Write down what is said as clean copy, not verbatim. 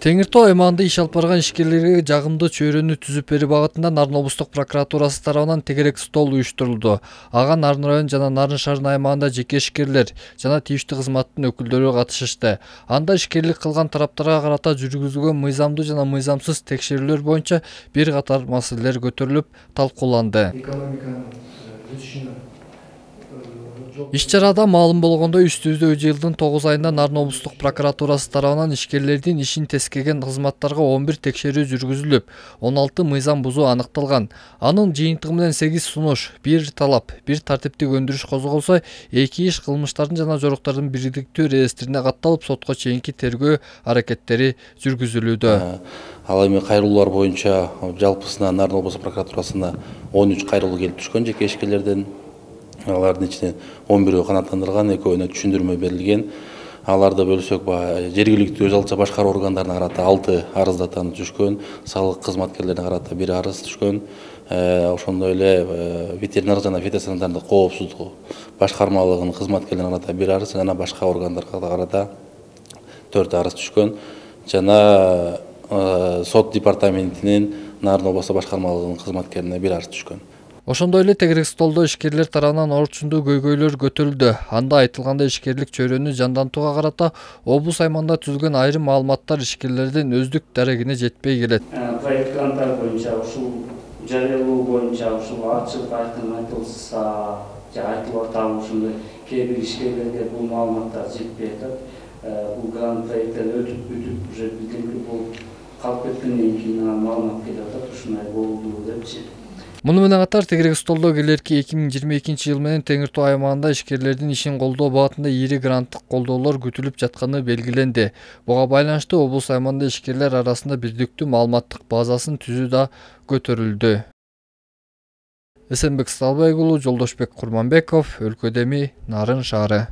Теңир Тоо аймагында иш алып барган ишкерлерге жагымдуу чөйрөнү түзүп берүү багытында Нарын облустук прокуратурасы тарабынан тегерек стол уюштурулду. Ага Нарын район жана Нарын шаарынын аймагында жеке ишкерлер жана тийиштүү кызматтын өкүлдөрү катышышты. Анда ишкерлик кылган тараптарга карата жүргүзүлгөн мыйзамдуу жана мыйзамсыз текшерүүлөр боюнча бир катар маселелер көтөрүлүп, талкууланды. Иш-чарада маалым болгондой, үстүбүздө жылдын 9 айында Нарын облустук прокуратурасы тарабынан ишкерлердин ишин тескеген кызматтарга 11 текшерүү жүргүзүлүп, 16 мыйзам бузуу аныкталган. Анын жыйынтыгы менен 8 сунуш, 1 талап, 1 тартиптик өндүрүш козголсо, 2 иш кылмыштардын жана жоруктардын бирдиктүү реестрине катталып, сотко чейинки тергөө аракеттери жүргүзүлүүдө. Ал эми кайрылуулар боюнча жалпысына Нарын облустук прокуратурасына 13 кайрылуу келип түшкөн жеке ишкерлерден. Алардын ичинен 11-өө канааттандырылган, 2-өөнө түшүндүрмө берилген. Аларды бөлсөк, жергиликтүү өз алдынча башкаруу органдарына карата 6 арыздатан түшкөн, салык кызматкерлерине карата 1 арыз түшкөн. Ошондой эле ветеринар жана фитосанитардык коопсуздугу башкармалыгынын кызматкерлерине карата 1 арыз, жана башка органдарга карата 4 арыз түшкөн. Жана сот департаментинин Нарын областык башкармалыгынын кызматкерине 1 арыз түшкөн. Ошондой эле тегерек столдо ишкерлер тарабынан орчундуу көйгөйлөр көтөрүлдү. Анда айтылгандай, ишкерлик чөйрөнү жандантууга карата облус аймагында түзүлгөн айрым маалыматтар ишкерлердин өздүк дарегине жетпей келет. Проект гранттар боюнча ушул жарыялоо боюнча ушул ачык айкын айтылса, айтылып атабы ушундай кээ бир ишкерлерге бул маалыматтар жетпей атат. Бул грант проекттен өтүп уже бирдеме болуп калып кеткенден кийин маалымат келип атат, ушундай болду депчи. Муну менен катар тегерек столдо келерки 2022 жыл менен Теңир Тоо аймагында ишкерлердин ишин колдоо багытында ири гранттык колдоолор күтүлүп жатканы белгиленди. Буга байланыштуу облус аймагында ишкерлер арасында бирдиктүү маалыматтык базасын түзүү да көтөрүлдү. Эсенбек Сталбек уулу, Жолдошбек Курманбеков, Өлкөдеми, Нарын шаары.